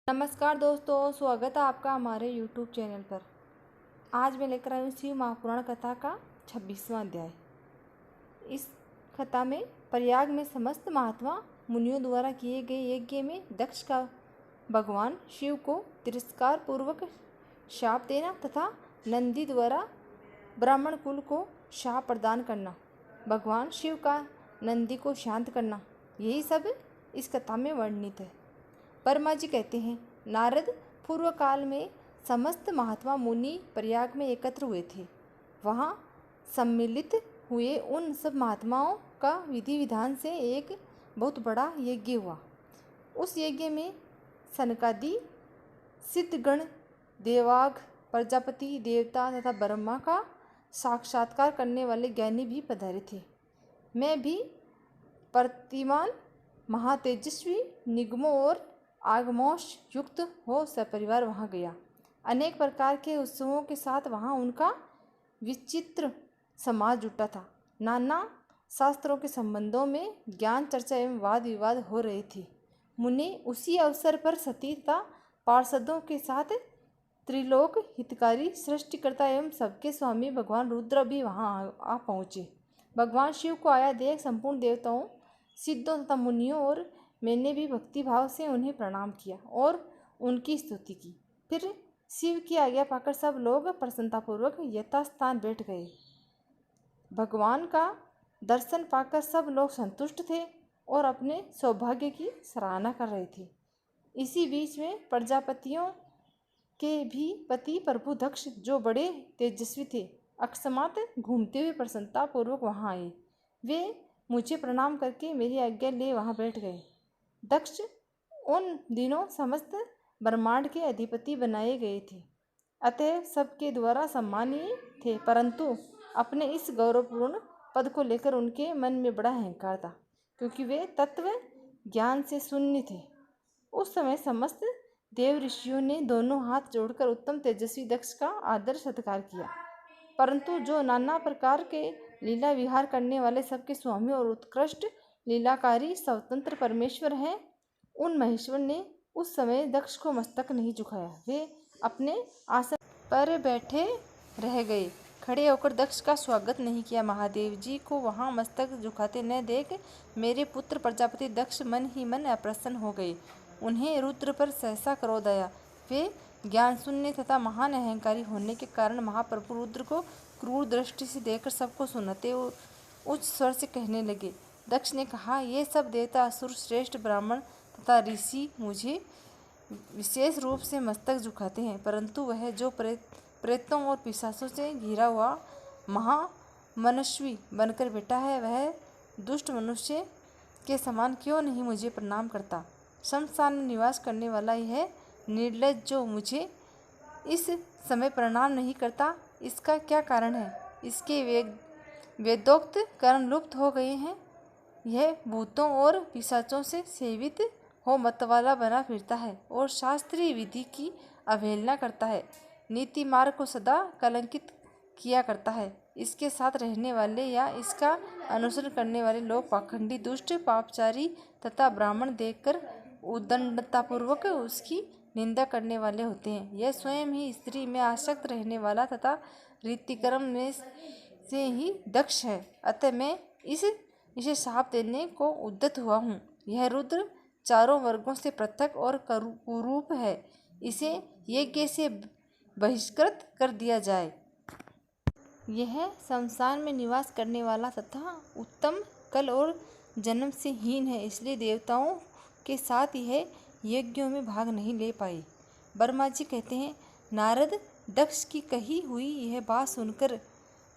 नमस्कार दोस्तों, स्वागत है आपका हमारे YouTube चैनल पर। आज मैं लेकर आई हूँ शिव महापुराण कथा का 26वां अध्याय। इस कथा में प्रयाग में समस्त महात्मा मुनियों द्वारा किए गए यज्ञ में दक्ष का भगवान शिव को तिरस्कार पूर्वक शाप देना तथा नंदी द्वारा ब्राह्मण कुल को शाप प्रदान करना, भगवान शिव का नंदी को शांत करना, यही सब इस कथा में वर्णित है। वर्मा जी कहते हैं, नारद पूर्व काल में समस्त महात्मा मुनि प्रयाग में एकत्र हुए थे। वहाँ सम्मिलित हुए उन सब महात्माओं का विधि विधान से एक बहुत बड़ा यज्ञ हुआ। उस यज्ञ में सनकादि सिद्धगण, देवाग, प्रजापति, देवता तथा ब्रह्मा का साक्षात्कार करने वाले ज्ञानी भी पधारे थे। मैं भी प्रतिमान महातेजस्वी निगमों और आगमोश युक्त हो सपरिवार वहाँ गया। अनेक प्रकार के उत्सवों के साथ वहाँ उनका विचित्र समाज जुटा था। नाना शास्त्रों के संबंधों में ज्ञान चर्चा एवं वाद विवाद हो रहे थे। मुनि उसी अवसर पर सती तथा पार्षदों के साथ त्रिलोक हितकारी सृष्टिकर्ता एवं सबके स्वामी भगवान रुद्र भी वहाँ आ पहुँचे। भगवान शिव को आया देख संपूर्ण देवताओं, सिद्धों तथा मुनियों और मैंने भी भक्ति भाव से उन्हें प्रणाम किया और उनकी स्तुति की। फिर शिव की आज्ञा पाकर सब लोग प्रसन्नतापूर्वक यथास्थान बैठ गए। भगवान का दर्शन पाकर सब लोग संतुष्ट थे और अपने सौभाग्य की सराहना कर रहे थे। इसी बीच में प्रजापतियों के भी पति प्रभु दक्ष, जो बड़े तेजस्वी थे, अकस्मात घूमते हुए प्रसन्नतापूर्वक वहाँ आए। वे मुझे प्रणाम करके मेरी आज्ञा ले वहाँ बैठ गए। दक्ष उन दिनों समस्त ब्रह्मांड के अधिपति बनाए गए थे, अतः सबके द्वारा सम्मानीय थे, परंतु अपने इस गौरवपूर्ण पद को लेकर उनके मन में बड़ा अहंकार था, क्योंकि वे तत्व ज्ञान से शून्य थे। उस समय समस्त देव ऋषियों ने दोनों हाथ जोड़कर उत्तम तेजस्वी दक्ष का आदर सत्कार किया, परंतु जो नाना प्रकार के लीला विहार करने वाले सबके स्वामी और उत्कृष्ट लीलाकारी स्वतंत्र परमेश्वर हैं, उन महेश्वर ने उस समय दक्ष को मस्तक नहीं झुकाया। वे अपने आसन पर बैठे रह गए, खड़े होकर दक्ष का स्वागत नहीं किया। महादेव जी को वहाँ मस्तक झुकाते न देख मेरे पुत्र प्रजापति दक्ष मन ही मन अप्रसन्न हो गए। उन्हें रुद्र पर सहसा क्रोध आया। वे ज्ञान शून्य तथा महान अहंकारी होने के कारण महाप्रभु रुद्र को क्रूर दृष्टि से देखकर सबको सुनाते उच्च स्वर से कहने लगे। दक्ष ने कहा, ये सब देवता, असुर, श्रेष्ठ ब्राह्मण तथा ऋषि मुझे विशेष रूप से मस्तक झुकाते हैं, परंतु वह जो प्रेतों और पिशाचों से घिरा हुआ महामनस्वी बनकर बैठा है, वह दुष्ट मनुष्य के समान क्यों नहीं मुझे प्रणाम करता। शमशान में निवास करने वाला यह निर्लज्ज जो मुझे इस समय प्रणाम नहीं करता, इसका क्या कारण है। इसके वेदोक्त कर्म लुप्त हो गए हैं। यह भूतों और पिशाचों से सेवित हो मतवाला बना फिरता है और शास्त्रीय विधि की अवहेलना करता है। नीति मार्ग को सदा कलंकित किया करता है। इसके साथ रहने वाले या इसका अनुसरण करने वाले लोग पाखंडी, दुष्ट, पापचारी तथा ब्राह्मण देखकर उद्दंडतापूर्वक उसकी निंदा करने वाले होते हैं। यह स्वयं ही स्त्री में आसक्त रहने वाला तथा रीतिक्रम में से ही दक्ष है, अतः मैं इसे शाप देने को उद्यत हुआ हूँ। यह रुद्र चारों वर्गों से पृथक और कुरूप है, इसे यज्ञ से बहिष्कृत कर दिया जाए। यह संसार में निवास करने वाला तथा उत्तम कल और जन्म से हीन है, इसलिए देवताओं के साथ यह यज्ञों में भाग नहीं ले पाए। वर्मा जी कहते हैं, नारद दक्ष की कही हुई यह बात सुनकर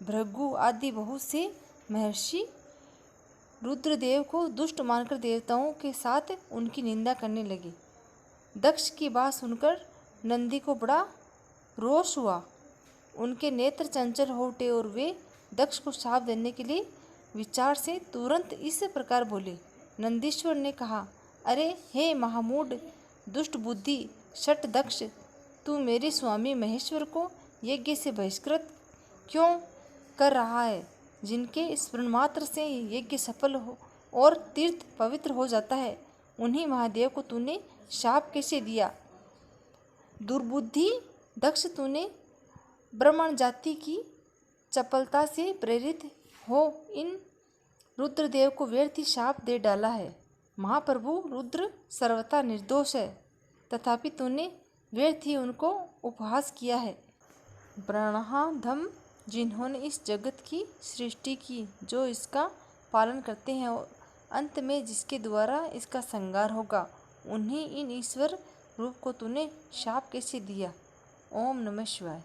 भृगु आदि बहुत से महर्षि रुद्रदेव को दुष्ट मानकर देवताओं के साथ उनकी निंदा करने लगे। दक्ष की बात सुनकर नंदी को बड़ा रोष हुआ। उनके नेत्र चंचल हो उठे और वे दक्ष को शाप देने के लिए विचार से तुरंत इस प्रकार बोले। नंदीश्वर ने कहा, अरे हे महामूढ़, दुष्ट बुद्धि, शठ दक्ष, तू मेरे स्वामी महेश्वर को यज्ञ से बहिष्कृत क्यों कर रहा है। जिनके स्मरण मात्र से यज्ञ सफल हो और तीर्थ पवित्र हो जाता है, उन्हीं महादेव को तूने शाप कैसे दिया। दुर्बुद्धि दक्ष, तूने ब्राह्मण जाति की चपलता से प्रेरित हो इन रुद्रदेव को व्यर्थ ही शाप दे डाला है। महाप्रभु रुद्र सर्वथा निर्दोष है, तथापि तूने व्यर्थ ही उनको उपहास किया है। ब्रह्मादम जिन्होंने इस जगत की सृष्टि की, जो इसका पालन करते हैं और अंत में जिसके द्वारा इसका संहार होगा, उन्हीं इन ईश्वर रूप को तूने शाप कैसे दिया। ओम नमः शिवाय।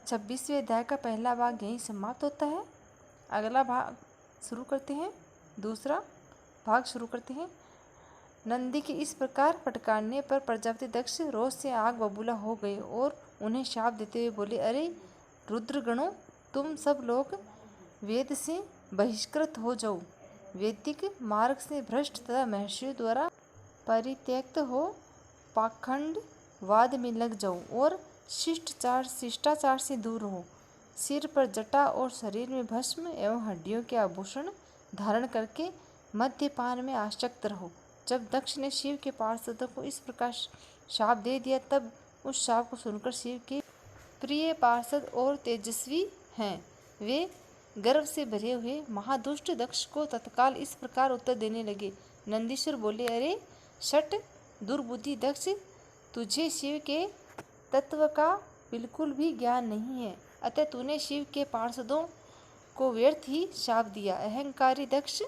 26वें अध्याय का पहला भाग यहीं समाप्त होता है। अगला भाग शुरू करते हैं, दूसरा भाग शुरू करते हैं। नंदी के इस प्रकार फटकारने पर प्रजापति दक्ष रोष से आग बबूला हो गए और उन्हें शाप देते हुए बोले, अरे रुद्रगणों, तुम सब लोग वेद से बहिष्कृत हो जाओ, वैदिक मार्ग से भ्रष्ट तथा महर्षियों द्वारा परित्यक्त हो पाखंडवाद में लग जाओ और शिष्टाचार से दूर रहो। सिर पर जटा और शरीर में भस्म एवं हड्डियों के आभूषण धारण करके मद्यपान में आसक्त रहो। जब दक्ष ने शिव के पार्षदों को इस प्रकार शाप दे दिया, तब उस शाप को सुनकर शिव के प्रिय पार्षद और तेजस्वी हैं वे गर्व से भरे हुए महादुष्ट दक्ष को तत्काल इस प्रकार उत्तर देने लगे। नंदीश्वर बोले, अरे शट दुर्बुद्धि दक्ष, तुझे शिव के तत्व का बिल्कुल भी ज्ञान नहीं है, अतः तूने शिव के पार्षदों को व्यर्थ ही शाप दिया। अहंकारी दक्ष,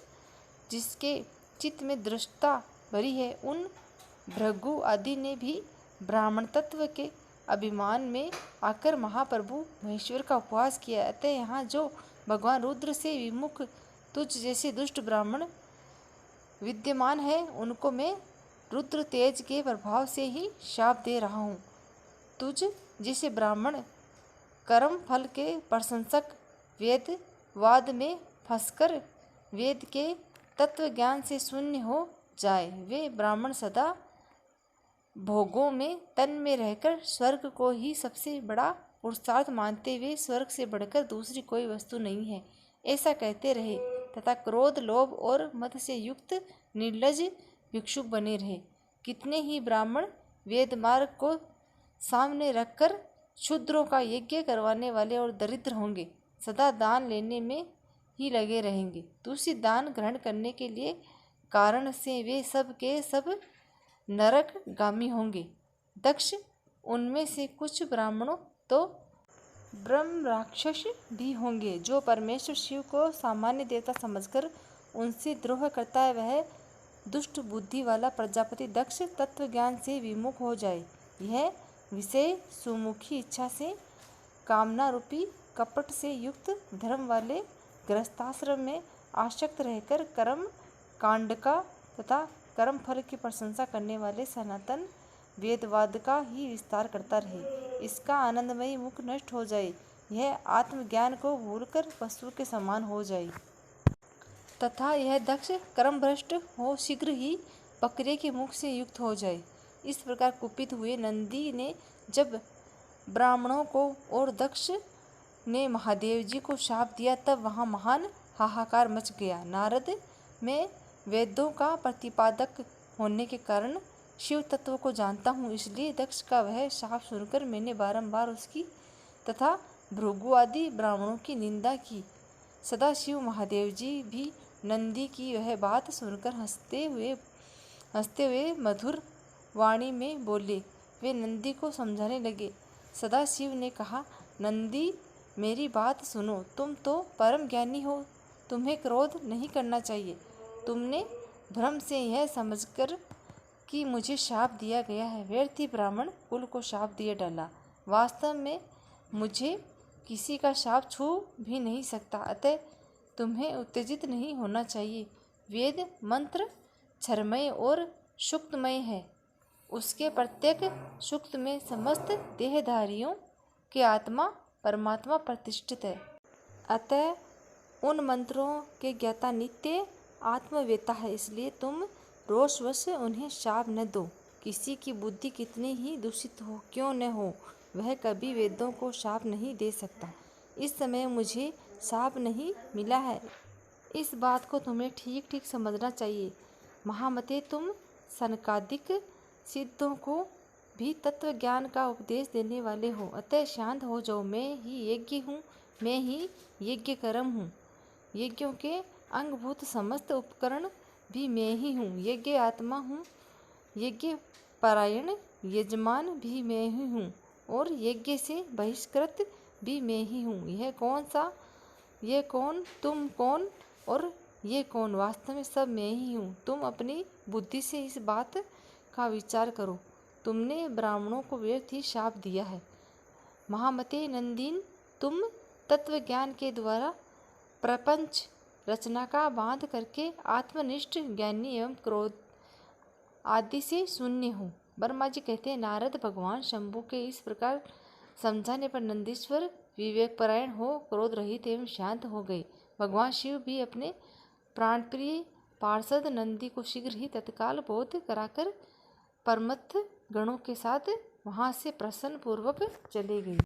जिसके चित्त में दृष्टता भरी है, उन भृगु आदि ने भी ब्राह्मण तत्व के अभिमान में आकर महाप्रभु महेश्वर का उपहास किया। अतः यहाँ जो भगवान रुद्र से विमुख तुझ जैसे दुष्ट ब्राह्मण विद्यमान है, उनको मैं रुद्र तेज के प्रभाव से ही शाप दे रहा हूँ। तुझ जैसे ब्राह्मण कर्म फल के प्रशंसक वेदवाद में फंसकर वेद के तत्व ज्ञान से शून्य हो जाए, वे ब्राह्मण सदा भोगों में तन में रहकर स्वर्ग को ही सबसे बड़ा पुरुषार्थ मानते हुए स्वर्ग से बढ़कर दूसरी कोई वस्तु नहीं है, ऐसा कहते रहे तथा क्रोध, लोभ और मद से युक्त निर्लज भिक्षुक बने रहे। कितने ही ब्राह्मण वेद मार्ग को सामने रखकर शूद्रों का यज्ञ करवाने वाले और दरिद्र होंगे, सदा दान लेने में ही लगे रहेंगे। दूसरी दान ग्रहण करने के लिए कारण से वे सब के सब नरक गामी होंगे। दक्ष, उनमें से कुछ ब्राह्मणों तो ब्रह्म राक्षस भी होंगे, जो परमेश्वर शिव को सामान्य देवता समझकर उनसे द्रोह करता है। वह दुष्ट बुद्धि वाला प्रजापति दक्ष तत्व ज्ञान से विमुख हो जाए। यह विषय सुमुखी इच्छा से कामना रूपी कपट से युक्त धर्म वाले गृहस्थाश्रम में आसक्त रहकर कर्म कांड का तथा कर्म फल की प्रशंसा करने वाले सनातन वेदवाद का ही विस्तार करता रहे। इसका आनंदमयी मुख नष्ट हो जाए, यह आत्मज्ञान को भूलकर पशु के समान हो जाए तथा यह दक्ष कर्मभ्रष्ट हो शीघ्र ही बकरे के मुख से युक्त हो जाए। इस प्रकार कुपित हुए नंदी ने जब ब्राह्मणों को और दक्ष ने महादेव जी को शाप दिया, तब वहाँ महान हाहाकार मच गया। नारद, मैं वेदों का प्रतिपादक होने के कारण शिव तत्व को जानता हूँ, इसलिए दक्ष का वह शाप सुनकर मैंने बारंबार उसकी तथा भृगु आदि ब्राह्मणों की निंदा की। सदाशिव महादेव जी भी नंदी की वह बात सुनकर हंसते हुए मधुर वाणी में बोले। वे नंदी को समझाने लगे। सदाशिव ने कहा, नंदी, मेरी बात सुनो, तुम तो परम ज्ञानी हो, तुम्हें क्रोध नहीं करना चाहिए। तुमने भ्रम से यह समझकर कि मुझे शाप दिया गया है, व्यर्थ ही ब्राह्मण कुल को शाप दिए डाला। वास्तव में मुझे किसी का शाप छू भी नहीं सकता, अतः तुम्हें उत्तेजित नहीं होना चाहिए। वेद मंत्र क्षरमय और सुक्तमय है, उसके प्रत्येक सुक्त में समस्त देहधारियों के आत्मा परमात्मा प्रतिष्ठित है। अतः उन मंत्रों के ज्ञाता नित्य आत्मवेता है, इसलिए तुम रोषवश उन्हें शाप न दो। किसी की बुद्धि कितनी ही दूषित हो क्यों न हो, वह कभी वेदों को शाप नहीं दे सकता। इस समय मुझे शाप नहीं मिला है, इस बात को तुम्हें ठीक ठीक समझना चाहिए। महामते, तुम सनकादिक सिद्धों को भी तत्व ज्ञान का उपदेश देने वाले हो। अतः शांत हो जाओ। मैं ही यज्ञ हूँ, मैं ही यज्ञ कर्म हूँ। यज्ञों के अंगभूत समस्त उपकरण भी मैं ही हूँ। यज्ञ आत्मा हूँ, यज्ञ परायण यजमान भी मैं ही हूँ, और यज्ञ से बहिष्कृत भी मैं ही हूँ। ये कौन, तुम कौन और ये कौन, वास्तव में सब मैं ही हूँ। तुम अपनी बुद्धि से इस बात का विचार करो। तुमने ब्राह्मणों को व्यर्थ ही शाप दिया है। महामते नंदीन, तुम तत्व ज्ञान के द्वारा प्रपंच रचना का बांध करके आत्मनिष्ठ ज्ञानी एवं क्रोध आदि से शून्य हो। ब्रह्मा जी कहते हैं, नारद भगवान शंभु के इस प्रकार समझाने पर नंदीश्वर विवेकपरायण हो क्रोध रहित एवं शांत हो गए। भगवान शिव भी अपने प्राणप्रिय पार्षद नंदी को शीघ्र ही तत्काल बोध कराकर परमथ गणों के साथ वहां से प्रसन्न पूर्वक चले गए।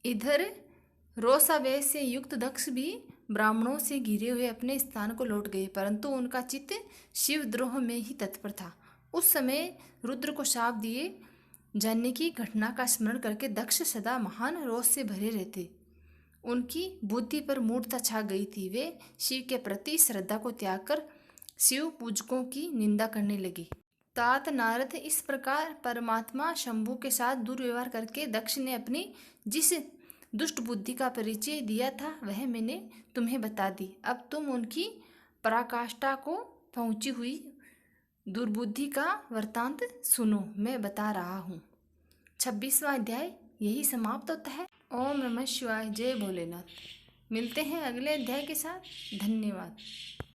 इधर रोषावेश से युक्त दक्ष भी ब्राह्मणों से घिरे हुए अपने स्थान को लौट गए, परंतु उनका चित्त शिवद्रोह में ही तत्पर था। उस समय रुद्र को शाप दिए जाने की घटना का स्मरण करके दक्ष सदा महान रोष से भरे रहते। उनकी बुद्धि पर मूढ़ता छा गई थी। वे शिव के प्रति श्रद्धा को त्याग कर शिव पूजकों की निंदा करने लगे। तात नारद, इस प्रकार परमात्मा शंभु के साथ दुर्व्यवहार करके दक्ष ने अपनी जिस दुष्ट बुद्धि का परिचय दिया था वह मैंने तुम्हें बता दी। अब तुम उनकी पराकाष्ठा को पहुंची हुई दुर्बुद्धि का वृत्तांत सुनो, मैं बता रहा हूँ। 26वां अध्याय यही समाप्त होता है। ओम नमः शिवाय। जय भोलेनाथ। मिलते हैं अगले अध्याय के साथ। धन्यवाद।